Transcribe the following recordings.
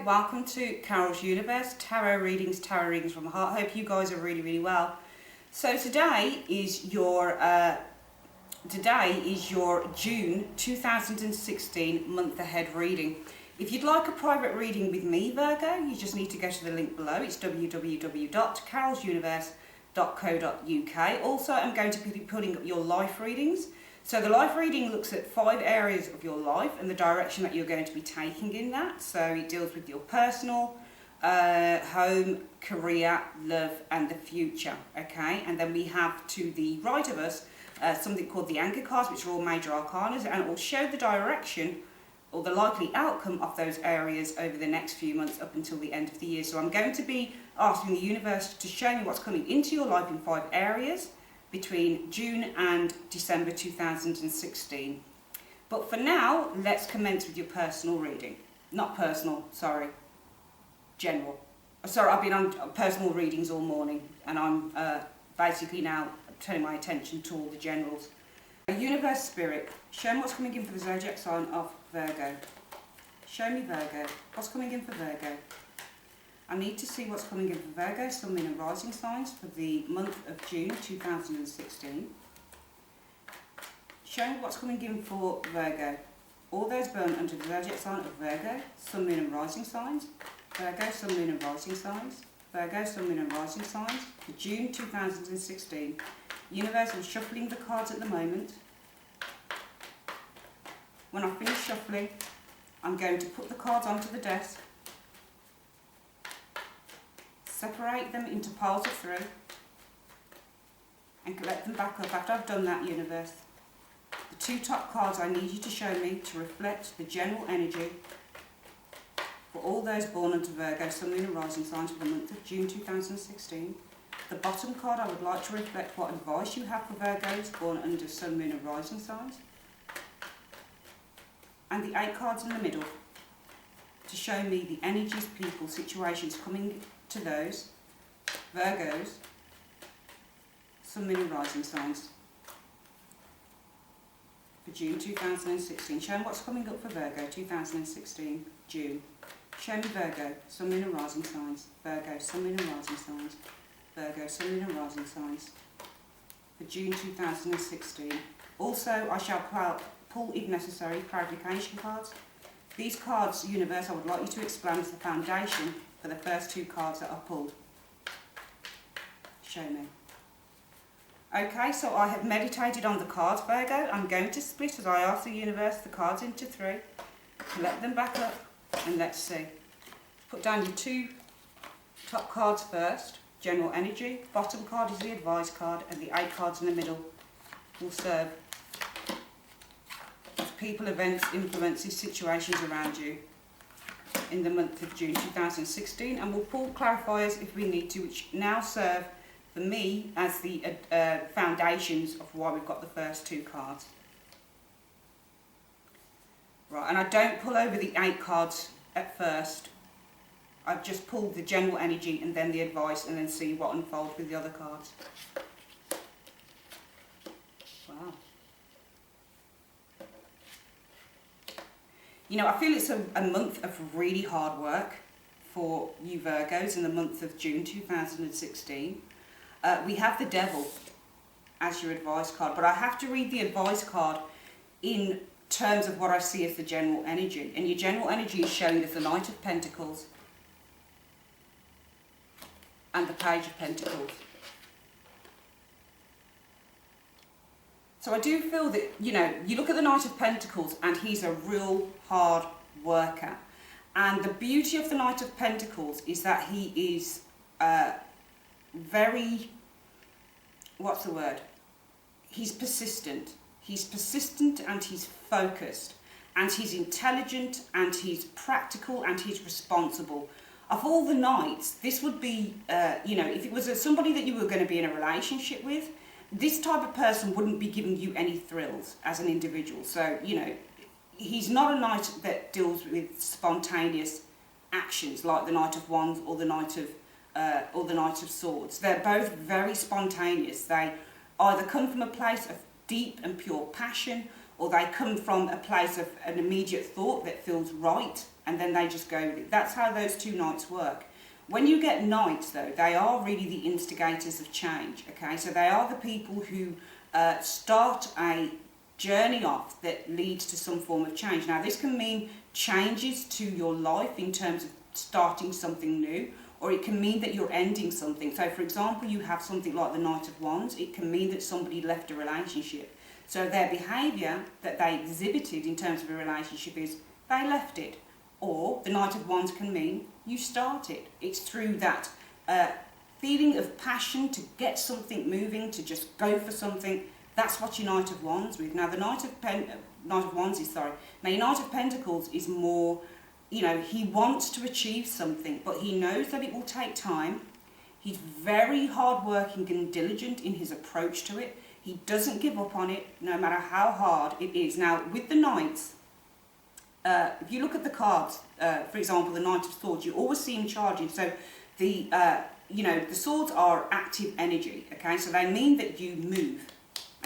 welcome to Carol's Universe, tarot readings from the heart. Hope you guys are really well. So today is your June 2016 month ahead reading. If you'd like a private reading with me, Virgo, you just need to go to the link below. It's www.carolsuniverse.co.uk. Also, I'm going to be putting up your life readings. So the life reading looks at 5 areas of your life and the direction that you're going to be taking in that. So it deals with your personal, home, career, love and the future. Okay, and then we have to the right of us something called the anchor cards, which are all major arcanas, and it will show the direction or the likely outcome of those areas over the next few months up until the end of the year. So I'm going to be asking the universe to show me what's coming into your life in 5 areas between June and December 2016. But for now, let's commence with your personal reading. Not personal, sorry, general. Sorry, I've been on personal readings all morning and I'm basically now turning my attention to all the generals. Universe Spirit, show me what's coming in for the zodiac sign of Virgo. Show me Virgo. What's coming in for Virgo? I need to see what's coming in for Virgo, Sun, Moon and Rising signs for the month of June 2016. Show me what's coming in for Virgo. All those born under the zodiac sign of Virgo, Sun, Moon and Rising signs. Virgo, Sun, Moon and Rising signs. Virgo, Sun, Moon and Rising signs for June 2016. Universe, I'm shuffling the cards at the moment. When I finish shuffling, I'm going to put the cards onto the desk, separate them into piles of 3 and collect them back up. After I've done that, universe, the 2 top cards I need you to show me to reflect the general energy for all those born under Virgo, Sun, Moon and Rising signs for the month of June 2016. The bottom card, I would like to reflect what advice you have for Virgos born under Sun, Moon and Rising signs. And the 8 cards in the middle to show me the energies, people, situations coming to those Virgos, Sun, Moon and Rising signs for June 2016. Show me what's coming up for Virgo 2016, June. Show me Virgo, Sun, Moon and Rising signs. Virgo, Sun, Moon and Rising signs. Virgo, Sun, Moon and Rising signs for June 2016. Also, I shall pull, if necessary, clarification cards. These cards, universe, I would like you to explain as the foundation for the first 2 cards that I've pulled. Show me. Okay, so I have meditated on the cards, Virgo. I'm going to split, as I asked the universe, the cards into 3. Collect them back up and let's see. Put down your 2 top cards first, general energy. Bottom card is the advice card and the 8 cards in the middle will serve as people, events, influences, situations around you in the month of June 2016, and we'll pull clarifiers if we need to, which now serve for me as the foundations of why we've got the first 2 cards. Right, and I don't pull over the 8 cards at first. I've just pulled the general energy and then the advice and then see what unfolds with the other cards. Wow. You know, I feel it's a month of really hard work for you Virgos in the month of June 2016. We have the Devil as your advice card, but I have to read the advice card in terms of what I see as the general energy. And your general energy is showing us the Knight of Pentacles and the Page of Pentacles. So I do feel that, you know, you look at the Knight of Pentacles and he's a real hard worker. And the beauty of the Knight of Pentacles is that he is very, what's the word? He's persistent. He's persistent and he's focused. And he's intelligent and he's practical and he's responsible. Of all the knights, this would be, you know, if it was somebody that you were going to be in a relationship with, this type of person wouldn't be giving you any thrills as an individual. So, you know, he's not a knight that deals with spontaneous actions like the Knight of Wands or the Knight of Swords. They're both very spontaneous. They either come from a place of deep and pure passion, or they come from a place of an immediate thought that feels right, and then they just go with it. That's how those two knights work. When you get knights, though, they are really the instigators of change, okay? So they are the people who start a journey off that leads to some form of change. Now, this can mean changes to your life in terms of starting something new, or it can mean that you're ending something. So, for example, you have something like the Knight of Wands. It can mean that somebody left a relationship. So their behaviour that they exhibited in terms of a relationship is they left it. Or the Knight of Wands can mean you started. It's through that feeling of passion to get something moving, to just go for something. That's what your Knight of Wands with. Now, the Knight of Wands is, sorry. Now, your Knight of Pentacles is more, you know, he wants to achieve something, but he knows that it will take time. He's very hardworking and diligent in his approach to it. He doesn't give up on it, no matter how hard it is. Now, with the Knights, if you look at the cards, for example, the Knight of Swords, you always see him charging. So the, you know, the swords are active energy, okay? So they mean that you move,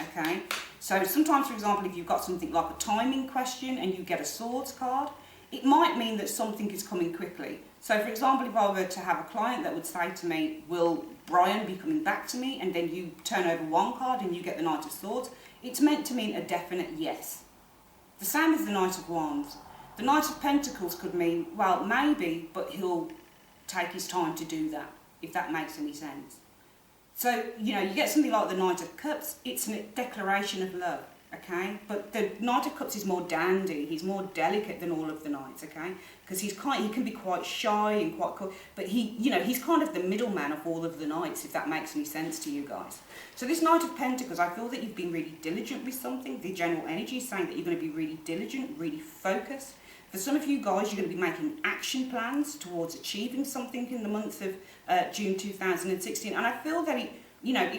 okay? So sometimes, for example, if you've got something like a timing question and you get a swords card, it might mean that something is coming quickly. So, for example, if I were to have a client that would say to me, will Brian be coming back to me? And then you turn over one card and you get the Knight of Swords, it's meant to mean a definite yes. The same as the Knight of Wands. The Knight of Pentacles could mean, well, maybe, but he'll take his time to do that, if that makes any sense. So, you know, you get something like the Knight of Cups, it's a declaration of love, okay? But the Knight of Cups is more dandy, he's more delicate than all of the knights, okay? Because he can be quite shy and quite cool, but he's kind of the middleman of all of the knights, if that makes any sense to you guys. So this Knight of Pentacles, I feel that you've been really diligent with something. The general energy is saying that you're going to be really diligent, really focused. For some of you guys, you're going to be making action plans towards achieving something in the month of June 2016. And I feel that it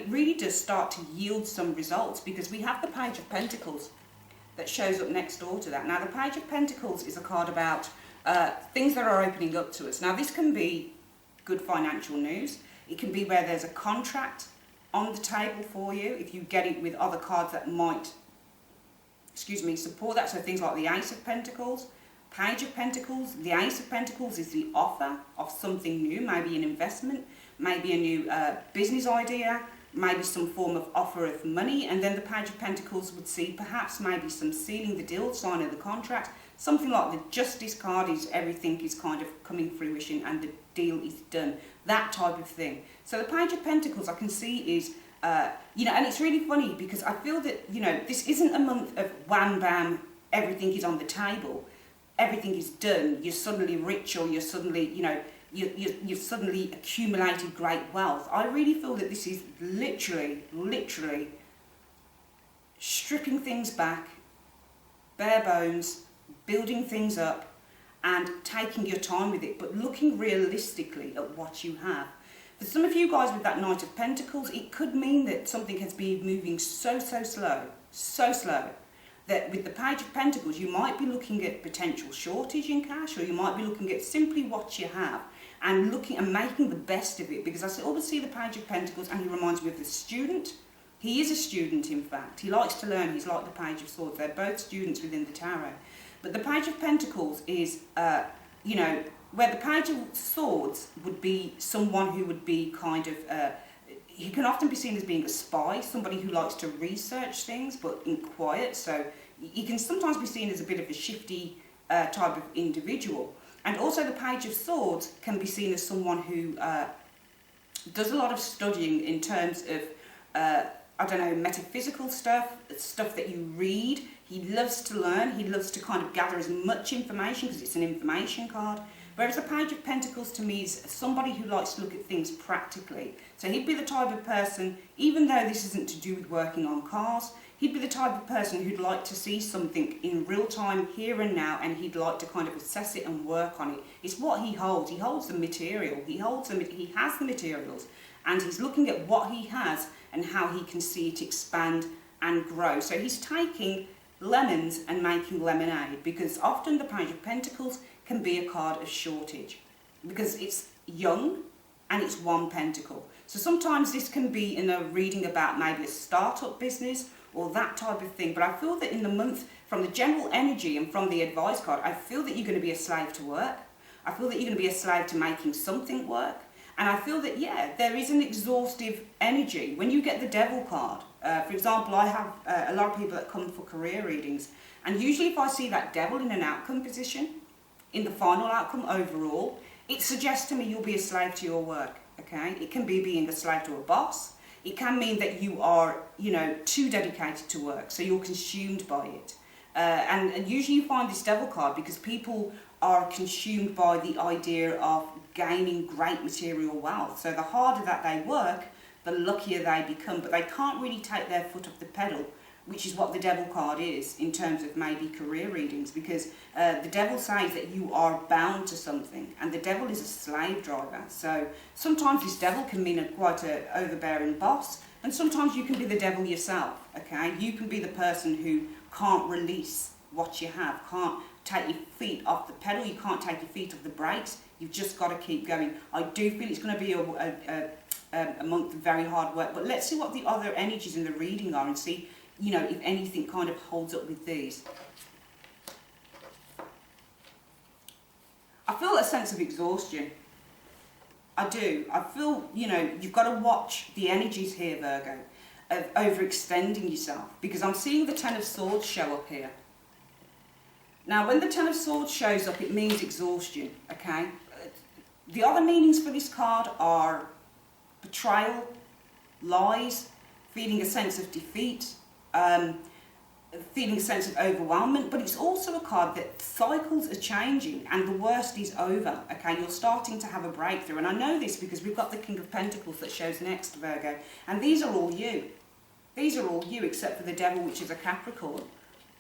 really does start to yield some results, because we have the Page of Pentacles that shows up next door to that. Now, the Page of Pentacles is a card about things that are opening up to us. Now, this can be good financial news. It can be where there's a contract on the table for you, if you get it with other cards that might, support that. So things like the Ace of Pentacles, Page of Pentacles. The Ace of Pentacles is the offer of something new, maybe an investment, maybe a new business idea, maybe some form of offer of money. And then the Page of Pentacles would see perhaps maybe some sealing the deal, signing the contract. Something like the Justice card is everything is kind of coming fruition and the deal is done. That type of thing. So the Page of Pentacles I can see is, and it's really funny because I feel that, this isn't a month of wham bam, everything is on the table. Everything is done, you're suddenly rich, or you're suddenly, you've suddenly accumulated great wealth. I really feel that this is literally stripping things back, bare bones, building things up, and taking your time with it, but looking realistically at what you have. For some of you guys with that Knight of Pentacles, it could mean that something has been moving so slow, that with the Page of Pentacles, you might be looking at potential shortage in cash, or you might be looking at simply what you have and looking and making the best of it. Because I always see the Page of Pentacles and he reminds me of the student. He is a student, in fact. He likes to learn. He's like the Page of Swords. They're both students within the tarot. But the Page of Pentacles is, where the Page of Swords would be someone who would be kind of, he can often be seen as being a spy, somebody who likes to research things, but in quiet. So he can sometimes be seen as a bit of a shifty type of individual. And also the Page of Swords can be seen as someone who does a lot of studying in terms of, metaphysical stuff that you read. He loves to learn. He loves to kind of gather as much information because it's an information card. Whereas the Page of Pentacles to me is somebody who likes to look at things practically. So he'd be the type of person, even though this isn't to do with working on cars, he'd be the type of person who'd like to see something in real time, here and now, and he'd like to kind of assess it and work on it. It's what he holds. He holds the material. He has the materials, and he's looking at what he has and how he can see it expand and grow. So he's taking lemons and making lemonade, because often the Page of Pentacles can be a card of shortage because it's young and it's one pentacle. So sometimes this can be in a reading about maybe a startup business, or that type of thing. But I feel that in the month, from the general energy and from the advice card, I feel that you're going to be a slave to work. I feel that you're going to be a slave to making something work. And I feel that, yeah, there is an exhaustive energy. When you get the devil card, for example, I have a lot of people that come for career readings. And usually if I see that devil in an outcome position, in the final outcome overall, it suggests to me you'll be a slave to your work, okay? It can be being a slave to a boss. It can mean that you are, you know, too dedicated to work, so you're consumed by it. And usually you find this devil card because people are consumed by the idea of gaining great material wealth. So the harder that they work, the luckier they become, but they can't really take their foot off the pedal, which is what the devil card is in terms of maybe career readings, because the devil says that you are bound to something, and the devil is a slave driver. So sometimes this devil can mean quite an overbearing boss, and sometimes you can be the devil yourself, okay? You can be the person who can't release what you have, can't take your feet off the pedal, you can't take your feet off the brakes, you've just got to keep going. I do feel it's going to be a month of very hard work, but let's see what the other energies in the reading are and see, you know, if anything kind of holds up with these. I feel a sense of exhaustion. I do. I feel, you know, you've got to watch the energies here, Virgo, of overextending yourself, because I'm seeing the Ten of Swords show up here. Now, when the Ten of Swords shows up, it means exhaustion, okay? The other meanings for this card are betrayal, lies, feeling a sense of defeat, feeling a sense of overwhelmment, but it's also a card that cycles are changing and the worst is over, okay? You're starting to have a breakthrough, and I know this because we've got the King of Pentacles that shows next, Virgo, and these are all you. These are all you except for the Devil, which is a Capricorn,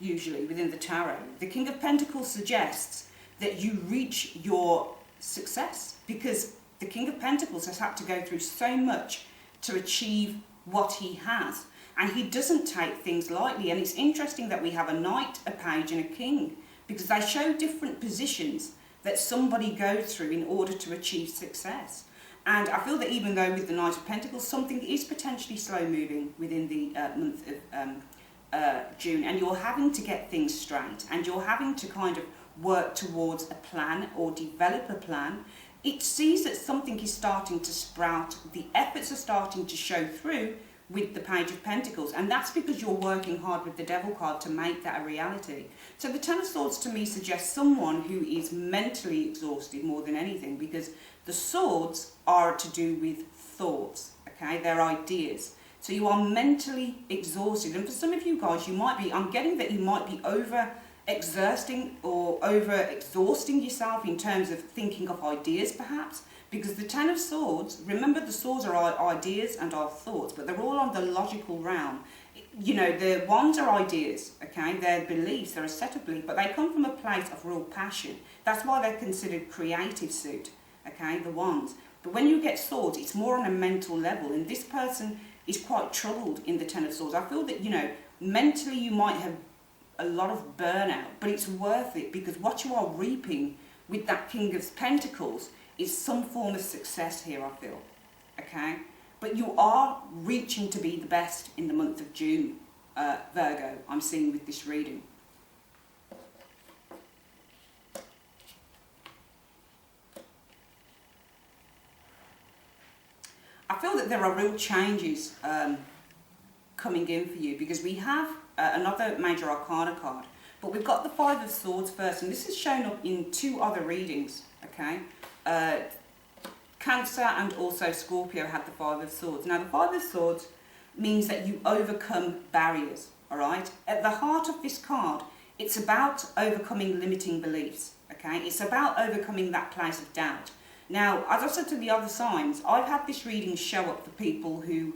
usually, within the tarot. The King of Pentacles suggests that you reach your success because the King of Pentacles has had to go through so much to achieve what he has. And he doesn't take things lightly. And it's interesting that we have a Knight, a Page and a King, because they show different positions that somebody goes through in order to achieve success. And I feel that even though with the Knight of Pentacles, something is potentially slow moving within the month of June, and you're having to get things straight, and you're having to kind of work towards a plan or develop a plan. It sees that something is starting to sprout, the efforts are starting to show through with the Page of Pentacles, and that's because you're working hard with the Devil card to make that a reality. So the Ten of Swords to me suggests someone who is mentally exhausted more than anything, because the swords are to do with thoughts, okay? They're ideas. So you are mentally exhausted, and for some of you guys, you might be, I'm getting that you might be over-exerting or over-exhausting yourself in terms of thinking of ideas perhaps, because the Ten of Swords, remember the swords are our ideas and our thoughts, but they're all on the logical realm. You know, the wands are ideas, okay? They're beliefs, they're a set of beliefs, but they come from a place of real passion. That's why they're considered creative suit, okay, the wands. But when you get swords, it's more on a mental level, and this person is quite troubled in the Ten of Swords. I feel that, you know, mentally you might have a lot of burnout, but it's worth it, because what you are reaping with that King of Pentacles is some form of success here, I feel, okay? But you are reaching to be the best in the month of June, Virgo, I'm seeing with this reading. I feel that there are real changes coming in for you, because we have another major arcana card, but we've got the Five of Swords first, and this has shown up in two other readings, okay? Cancer and also Scorpio had the Five of Swords. Now the Five of Swords means that you overcome barriers, all right? At the heart of this card, it's about overcoming limiting beliefs, okay? It's about overcoming that place of doubt. Now, as I said to the other signs, I've had this reading show up for people who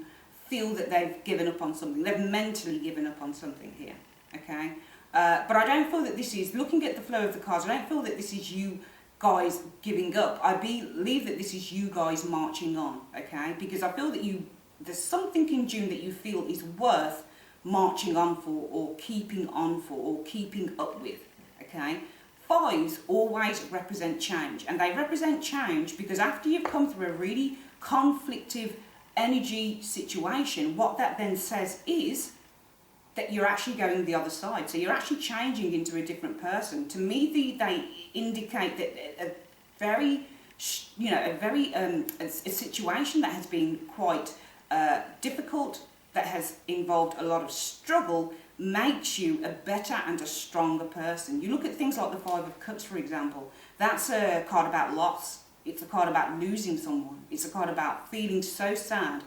feel that they've given up on something. They've mentally given up on something here, okay? But I don't feel that this is, looking at the flow of the cards, I don't feel that this is you guys giving up. I believe that this is you guys marching on, okay? Because I feel that there's something in June that you feel is worth marching on for, or keeping on for, or keeping up with, okay? Fives always represent change, and they represent change because after you've come through a really conflictive energy situation, what that then says is that you're actually going the other side. So you're actually changing into a different person. To me, they indicate that a very, a situation that has been quite difficult, that has involved a lot of struggle, makes you a better and a stronger person. You look at things like the Five of Cups, for example. That's a card about loss. It's a card about losing someone. It's a card about feeling so sad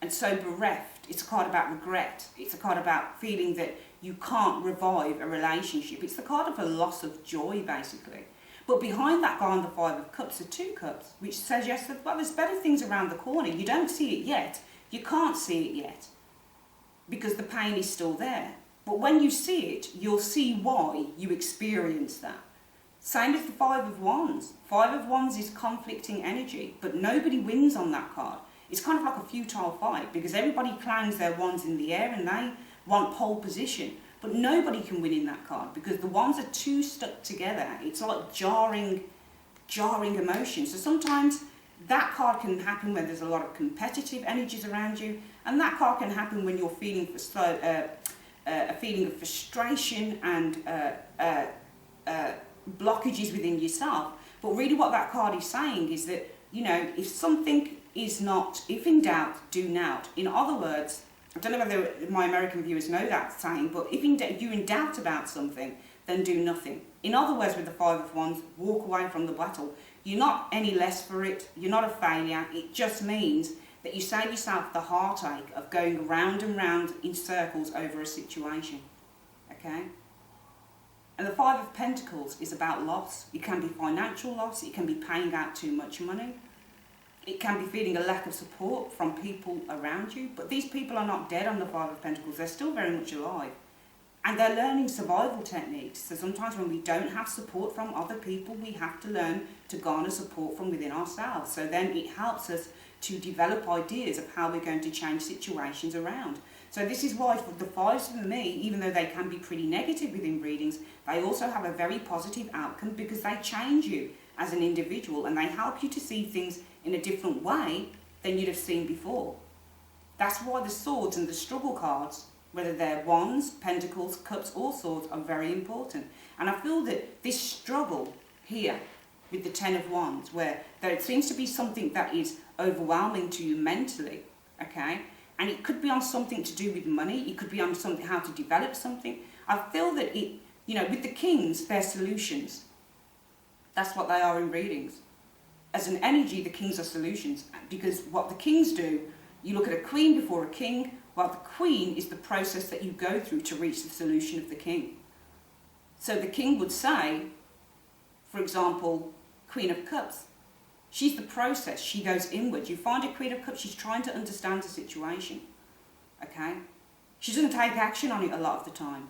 and so bereft. It's a card about regret. It's a card about feeling that you can't revive a relationship. It's the card of a loss of joy, basically. But behind that guy on the Five of Cups are two cups, which says, yes, well, there's better things around the corner. You don't see it yet. You can't see it yet because the pain is still there. But when you see it, you'll see why you experience that. Same as the Five of Wands. Five of Wands is conflicting energy, but nobody wins on that card. It's kind of like a futile fight because everybody clangs their wands in the air and they want pole position. But nobody can win in that card because the wands are too stuck together. It's like jarring emotions. So sometimes that card can happen when there's a lot of competitive energies around you, and that card can happen when you're feeling a feeling of frustration and blockages within yourself. But really what that card is saying is that, you know, if something is not, if in doubt, do not. In other words, I don't know whether my American viewers know that saying, but if you're in doubt about something, then do nothing. In other words, with the Five of Wands, walk away from the battle. You're not any less for it. You're not a failure. It just means that you save yourself the heartache of going round and round in circles over a situation. Okay? And the Five of Pentacles is about loss. It can be financial loss. It can be paying out too much money. It can be feeling a lack of support from people around you. But these people are not dead on the Five of Pentacles. They're still very much alive. And they're learning survival techniques. So sometimes when we don't have support from other people, we have to learn to garner support from within ourselves. So then it helps us to develop ideas of how we're going to change situations around. So this is why for the fives for me, even though they can be pretty negative within readings, they also have a very positive outcome because they change you as an individual and they help you to see things in a different way than you'd have seen before. That's why the swords and the struggle cards, whether they're wands, pentacles, cups or swords, are very important. And I feel that this struggle here with the Ten of Wands, where there seems to be something that is overwhelming to you mentally, okay? And it could be on something to do with money, it could be on something, how to develop something. I feel that it, you know, with the kings, they're solutions. That's what they are in readings. As an energy, the kings are solutions, because what the kings do, you look at a queen before a king, while the queen is the process that you go through to reach the solution of the king. So the king would say, for example, Queen of Cups. She's the process, she goes inward. You find a Queen of Cups, she's trying to understand the situation, okay? She doesn't take action on it a lot of the time,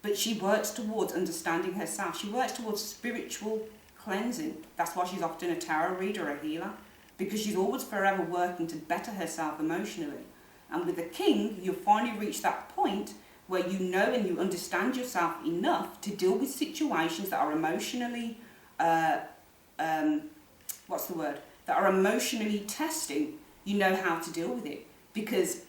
but she works towards understanding herself. She works towards spiritual cleansing. That's why she's often a tarot reader, a healer, because she's always forever working to better herself emotionally. And with the king, you'll finally reach that point where you know and you understand yourself enough to deal with situations that are emotionally, that are emotionally testing. You know how to deal with it because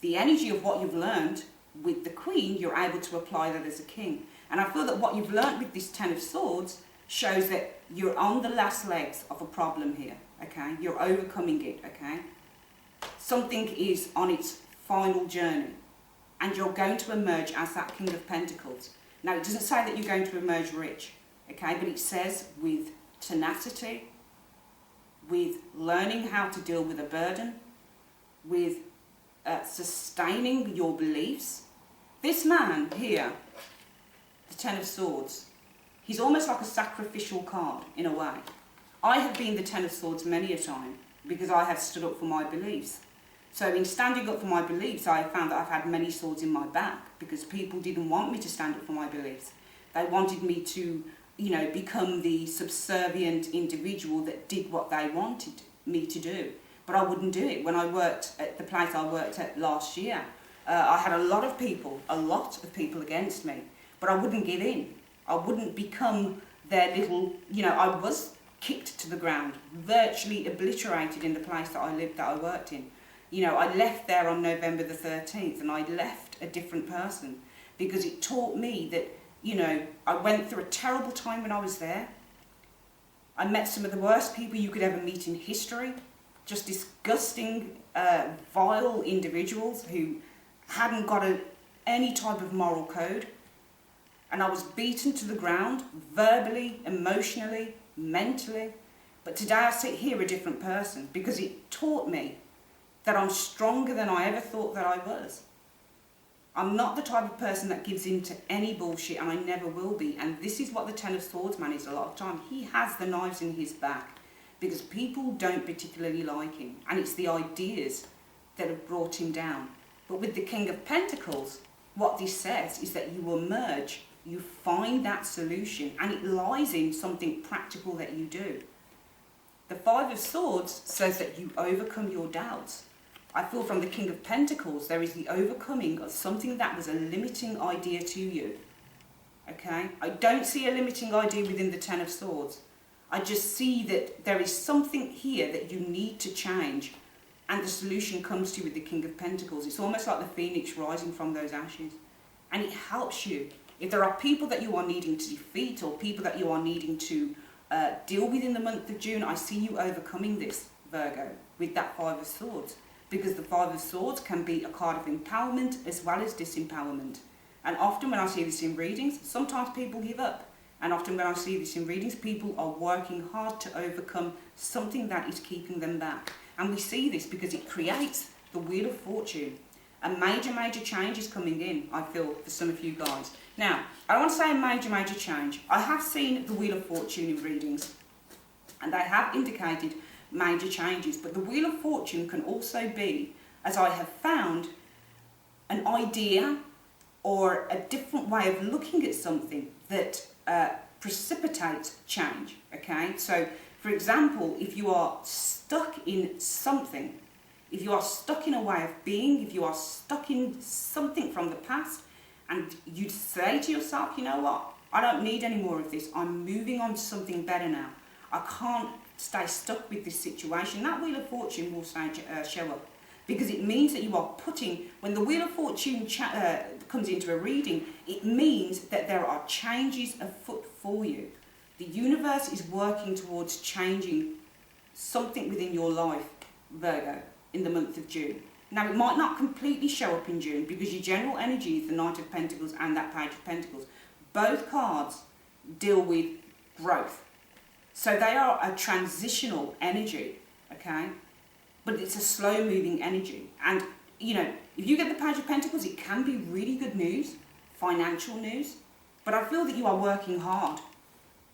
the energy of what you've learned with the queen, you're able to apply that as a king. And I feel that what you've learned with this Ten of Swords shows that you're on the last legs of a problem here, okay? You're overcoming it, okay? Something is on its final journey and you're going to emerge as that King of Pentacles. Now, it doesn't say that you're going to emerge rich, okay? But it says with tenacity, with learning how to deal with a burden, with sustaining your beliefs. This man here, the Ten of Swords, he's almost like a sacrificial card in a way. I have been the Ten of Swords many a time because I have stood up for my beliefs. So in standing up for my beliefs, I have found that I've had many swords in my back because people didn't want me to stand up for my beliefs. They wanted me to, you know, become the subservient individual that did what they wanted me to do. But I wouldn't do it. When I worked at the place I worked at last year, I had a lot of people against me, but I wouldn't give in. I wouldn't become their little, you know, I was kicked to the ground, virtually obliterated in the place that I lived, that I worked in. You know, I left there on November the 13th and I left a different person, because it taught me that, you know, I went through a terrible time when I was there. I met some of the worst people you could ever meet in history, just disgusting, vile individuals who hadn't got any type of moral code. And I was beaten to the ground, verbally, emotionally, mentally. But today I sit here a different person, because it taught me that I'm stronger than I ever thought that I was. I'm not the type of person that gives in to any bullshit, and I never will be. And this is what the Ten of Swords man is a lot of time. He has the knives in his back because people don't particularly like him. And it's the ideas that have brought him down. But with the King of Pentacles, what this says is that you emerge, you find that solution, and it lies in something practical that you do. The Five of Swords says that you overcome your doubts. I feel from the King of Pentacles, there is the overcoming of something that was a limiting idea to you. Okay? I don't see a limiting idea within the Ten of Swords. I just see that there is something here that you need to change, and the solution comes to you with the King of Pentacles. It's almost like the phoenix rising from those ashes. And it helps you. If there are people that you are needing to defeat, or people that you are needing to deal with in the month of June, I see you overcoming this, Virgo, with that Five of Swords. Because the Five of Swords can be a card of empowerment as well as disempowerment. And often when I see this in readings, sometimes people give up. And often when I see this in readings, people are working hard to overcome something that is keeping them back. And we see this because it creates the Wheel of Fortune. A major change is coming in, I feel, for some of you guys. Now, I don't want to say a major change. I have seen the Wheel of Fortune in readings, and they have indicated major changes, but the Wheel of Fortune can also be, as I have found, an idea or a different way of looking at something that precipitates change. Okay, so for example, if you are stuck in something, if you are stuck in a way of being, if you are stuck in something from the past, and you say to yourself, you know what, I don't need any more of this, I'm moving on to something better now, I can't stay stuck with this situation, that Wheel of Fortune will show up. Because it means that you are putting, when the Wheel of Fortune comes into a reading, it means that there are changes afoot for you. The universe is working towards changing something within your life, Virgo, in the month of June. Now, it might not completely show up in June because your general energy is the Knight of Pentacles and that Page of Pentacles. Both cards deal with growth. So they are a transitional energy, okay? But it's a slow-moving energy. And, you know, if you get the Page of Pentacles, it can be really good news, financial news. But I feel that you are working hard.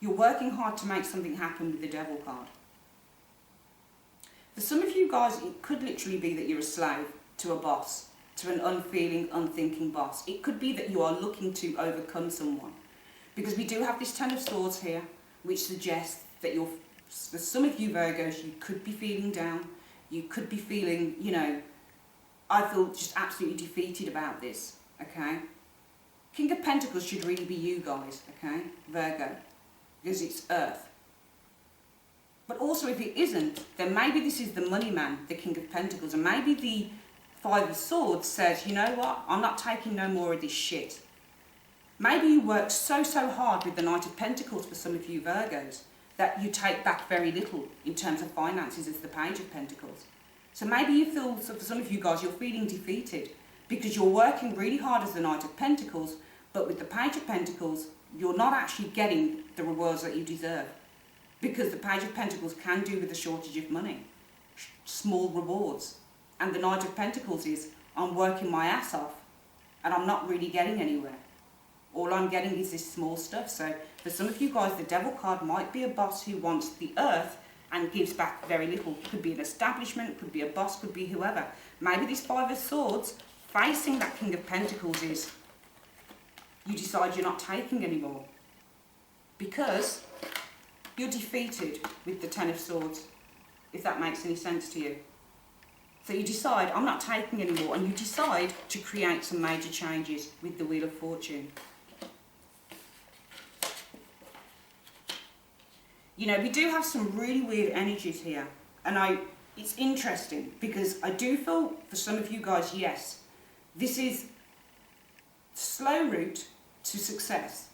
You're working hard to make something happen with the Devil card. For some of you guys, it could literally be that you're a slave to a boss, to an unfeeling, unthinking boss. It could be that you are looking to overcome someone. Because we do have this Ten of Swords here, which suggests that you're, for some of you Virgos, you could be feeling down. You could be feeling, you know, I feel just absolutely defeated about this, okay? King of Pentacles should really be you guys, okay, Virgo, because it's Earth. But also if it isn't, then maybe this is the money man, the King of Pentacles, and maybe the Five of Swords says, you know what, I'm not taking no more of this shit. Maybe you work so hard with the Knight of Pentacles for some of you Virgos, that you take back very little in terms of finances as the Page of Pentacles. So maybe you feel, so for some of you guys, you're feeling defeated because you're working really hard as the Knight of Pentacles, but with the Page of Pentacles, you're not actually getting the rewards that you deserve. Because the Page of Pentacles can do with a shortage of money, small rewards. And the Knight of Pentacles is, I'm working my ass off and I'm not really getting anywhere. All I'm getting is this small stuff. So for some of you guys, the Devil card might be a boss who wants the earth and gives back very little. It could be an establishment, could be a boss, could be whoever. Maybe this Five of Swords facing that King of Pentacles is, you decide you're not taking anymore. Because you're defeated with the Ten of Swords, if that makes any sense to you. So you decide, I'm not taking anymore, and you decide to create some major changes with the Wheel of Fortune. You know, we do have some really weird energies here, and it's interesting because I do feel for some of you guys, yes, this is slow route to success,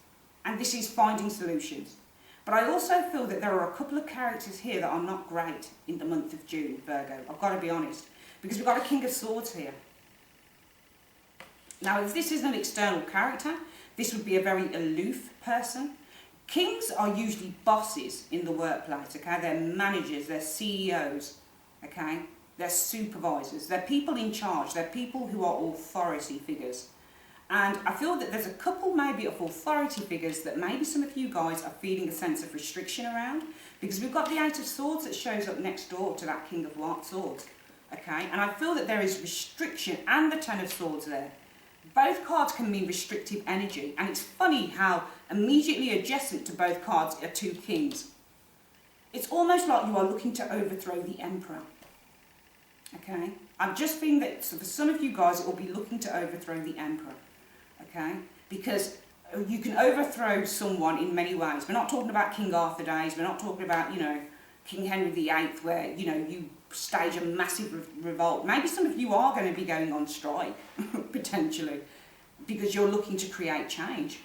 and this is finding solutions. But I also feel that there are a couple of characters here that are not great in the month of June, Virgo. I've got to be honest, because we've got a King of Swords here. Now, if this is an external character, this would be a very aloof person. Kings are usually bosses in the workplace, okay? They're managers, they're CEOs, okay? They're supervisors, they're people in charge, they're people who are authority figures. And I feel that there's a couple maybe of authority figures that maybe some of you guys are feeling a sense of restriction around, because we've got the Eight of Swords that shows up next door to that King of Swords, okay? And I feel that there is restriction and the Ten of Swords there. Both cards can mean restrictive energy, and it's funny how immediately adjacent to both cards are two kings. It's almost like you are looking to overthrow the Emperor, okay? I'm just feeling that for some of you guys it will be looking to overthrow the Emperor. Okay, because you can overthrow someone in many ways. We're not talking about King Arthur days. We're not talking about, you know, King Henry VIII, where, you know, you stage a massive revolt. Maybe some of you are going to be going on strike, potentially, because you're looking to create change.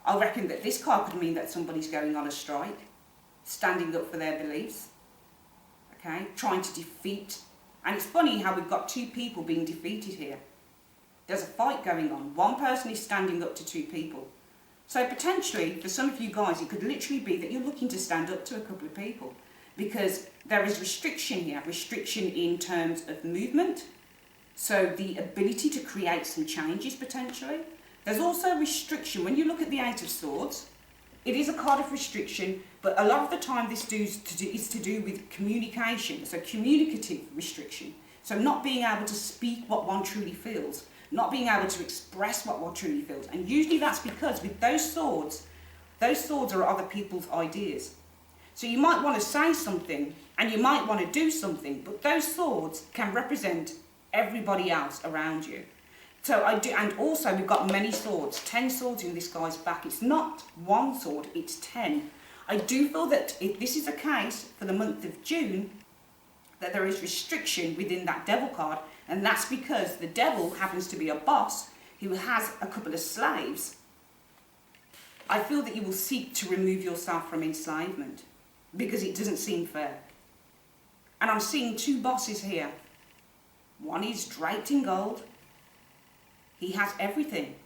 I reckon that this card could mean that somebody's going on a strike, standing up for their beliefs, okay, trying to defeat. And it's funny how we've got two people being defeated here. There's a fight going on. One person is standing up to two people. So potentially, for some of you guys, it could literally be that you're looking to stand up to a couple of people, because there is restriction here, restriction in terms of movement, so the ability to create some changes potentially. There's also restriction. When you look at the Eight of Swords, it is a card of restriction, but a lot of the time this is to do with communication, so communicative restriction. So not being able to speak what one truly feels, not being able to express what one truly feels. And usually that's because with those swords are other people's ideas. So you might want to say something and you might want to do something, but those swords can represent everybody else around you. So and also we've got many swords, 10 swords in this guy's back. It's not one sword, it's 10. I do feel that if this is a case for the month of June, that there is restriction within that Devil card, and that's because the Devil happens to be a boss who has a couple of slaves. I feel that you will seek to remove yourself from enslavement because it doesn't seem fair. And I'm seeing two bosses here. One is draped in gold. He has everything.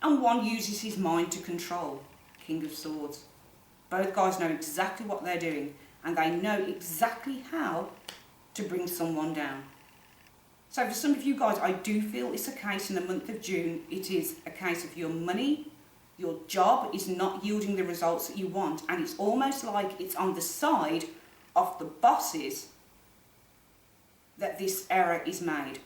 And one uses his mind to control. King of Swords. Both guys know exactly what they're doing, and they know exactly how to bring someone down. So for some of you guys, I do feel it's a case in the month of June. It is a case of your money, your job is not yielding the results that you want, and it's almost like it's on the side of the bosses that this error is made.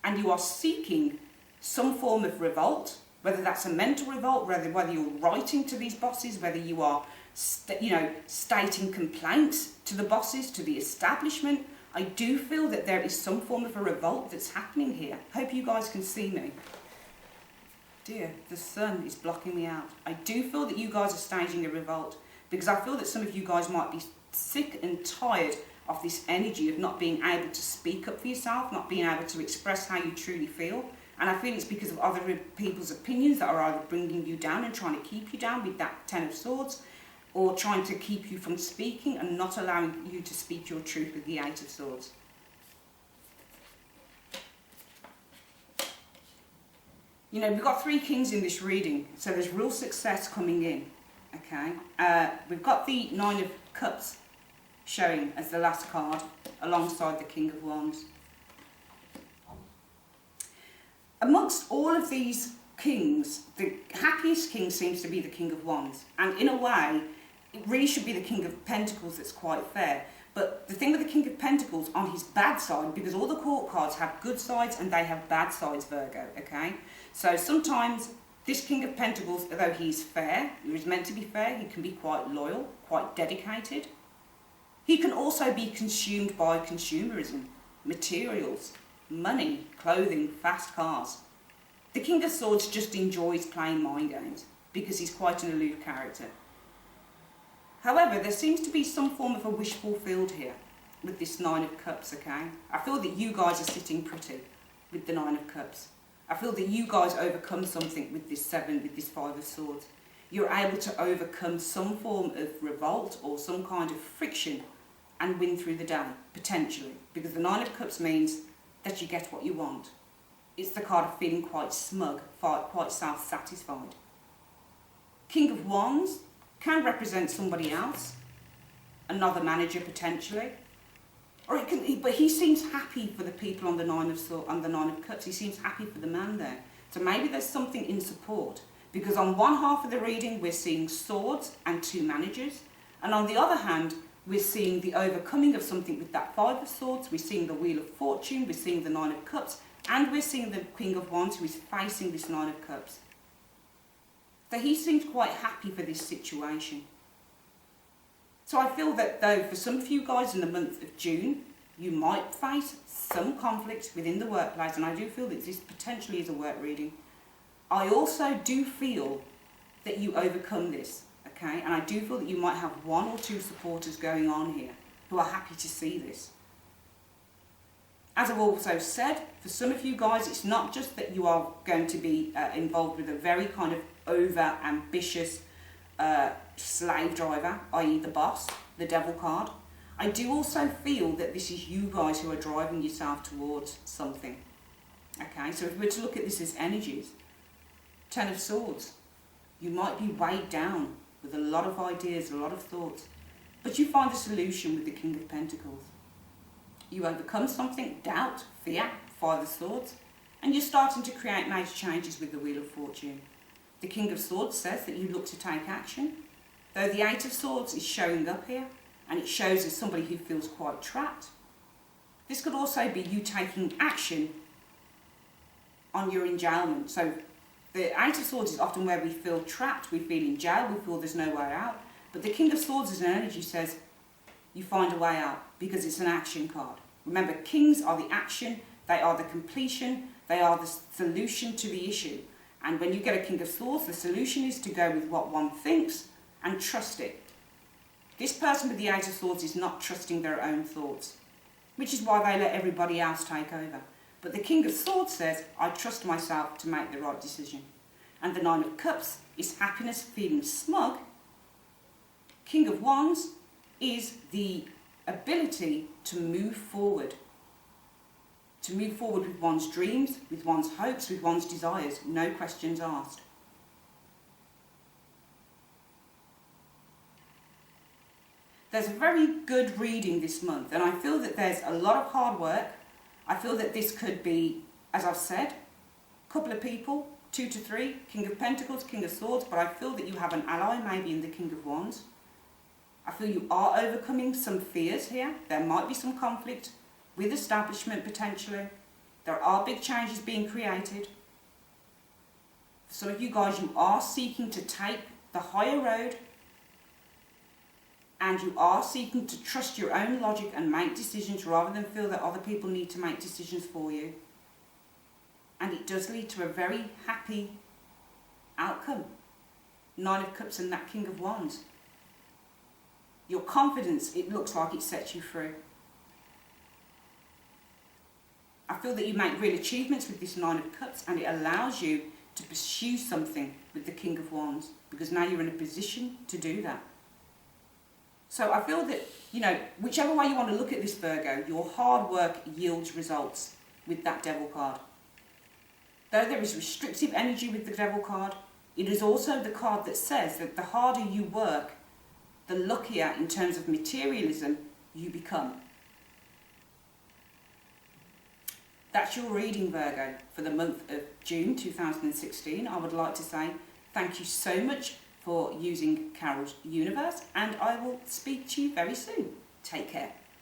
And you are seeking some form of revolt, whether that's a mental revolt, whether you're writing to these bosses, whether you are stating complaints to the bosses, to the establishment. I do feel that there is some form of a revolt that's happening here. Hope you guys can see me. Dear, the sun is blocking me out. I do feel that you guys are staging a revolt, because I feel that some of you guys might be sick and tired of this energy of not being able to speak up for yourself, not being able to express how you truly feel. And I feel it's because of other people's opinions that are either bringing you down and trying to keep you down with that Ten of Swords, or trying to keep you from speaking and not allowing you to speak your truth with the Eight of Swords. You know, we've got three kings in this reading, so there's real success coming in, okay? We've got the Nine of Cups showing as the last card, alongside the King of Wands. Amongst all of these kings, the happiest king seems to be the King of Wands, and in a way, it really should be the King of Pentacles that's quite fair. But the thing with the King of Pentacles, on his bad side, because all the court cards have good sides and they have bad sides, Virgo, okay? So sometimes this King of Pentacles, although he's fair, he's meant to be fair, he can be quite loyal, quite dedicated. He can also be consumed by consumerism, materials, money, clothing, fast cars. The King of Swords just enjoys playing mind games because he's quite an aloof character. However, there seems to be some form of a wish fulfilled here with this Nine of Cups, okay? I feel that you guys are sitting pretty with the Nine of Cups. I feel that you guys overcome something with this 7, with this 5 of Swords. You're able to overcome some form of revolt or some kind of friction and win through the day, potentially. Because the 9 of Cups means that you get what you want. It's the card of feeling quite smug, quite self-satisfied. King of Wands can represent somebody else, another manager potentially. Or it can, but he seems happy for the people on the 9 of Swords, on the 9 of Cups. He seems happy for the man there. So maybe there's something in support. Because on one half of the reading, we're seeing swords and 2 managers. And on the other hand, we're seeing the overcoming of something with that 5 of Swords. We're seeing the Wheel of Fortune. We're seeing the 9 of Cups. And we're seeing the King of Wands, who is facing this 9 of Cups. So he seems quite happy for this situation. So I feel that though for some of you guys in the month of June, you might face some conflict within the workplace, and I do feel that this potentially is a work reading. I also do feel that you overcome this, okay? And I do feel that you might have 1 or 2 supporters going on here who are happy to see this. As I've also said, for some of you guys, it's not just that you are going to be involved with a very kind of over-ambitious slave driver, i.e. the boss, the devil card. I do also feel that this is you guys who are driving yourself towards something. Okay, so if we're to look at this as energies, 10 of Swords, you might be weighed down with a lot of ideas, a lot of thoughts, but you find a solution with the King of Pentacles. You overcome something, doubt, fear, 5 of Swords, and you're starting to create major changes with the Wheel of Fortune. The King of Swords says that you look to take action, though the 8 of Swords is showing up here, and it shows as somebody who feels quite trapped. This could also be you taking action on your enjailment. So the 8 of Swords is often where we feel trapped, we feel in jail, we feel there's no way out. But the King of Swords as an energy says you find a way out because it's an action card. Remember, kings are the action, they are the completion, they are the solution to the issue. And when you get a King of Swords, the solution is to go with what one thinks and trust it. This person with the 8 of Swords is not trusting their own thoughts, which is why they let everybody else take over. But the King of Swords says, I trust myself to make the right decision. And the 9 of Cups is happiness, feeling smug. King of Wands is the ability to move forward. To move forward with one's dreams, with one's hopes, with one's desires, no questions asked. There's a very good reading this month, and I feel that there's a lot of hard work. I feel that this could be, as I've said, a couple of people, 2 to 3, King of Pentacles, King of Swords, but I feel that you have an ally maybe in the King of Wands. I feel you are overcoming some fears here. There might be some conflict with establishment potentially. There are big changes being created. For some of you guys, you are seeking to take the higher road, and you are seeking to trust your own logic and make decisions rather than feel that other people need to make decisions for you. And it does lead to a very happy outcome. 9 of Cups and that King of Wands. Your confidence, it looks like it sets you free. I feel that you make real achievements with this 9 of Cups, and it allows you to pursue something with the King of Wands, because now you're in a position to do that. So I feel that, you know, whichever way you want to look at this, Virgo, your hard work yields results with that Devil card. Though there is restrictive energy with the Devil card, it is also the card that says that the harder you work, the luckier in terms of materialism you become. That's your reading, Virgo, for the month of June 2016. I would like to say thank you so much for using Carol's Universe, and I will speak to you very soon. Take care.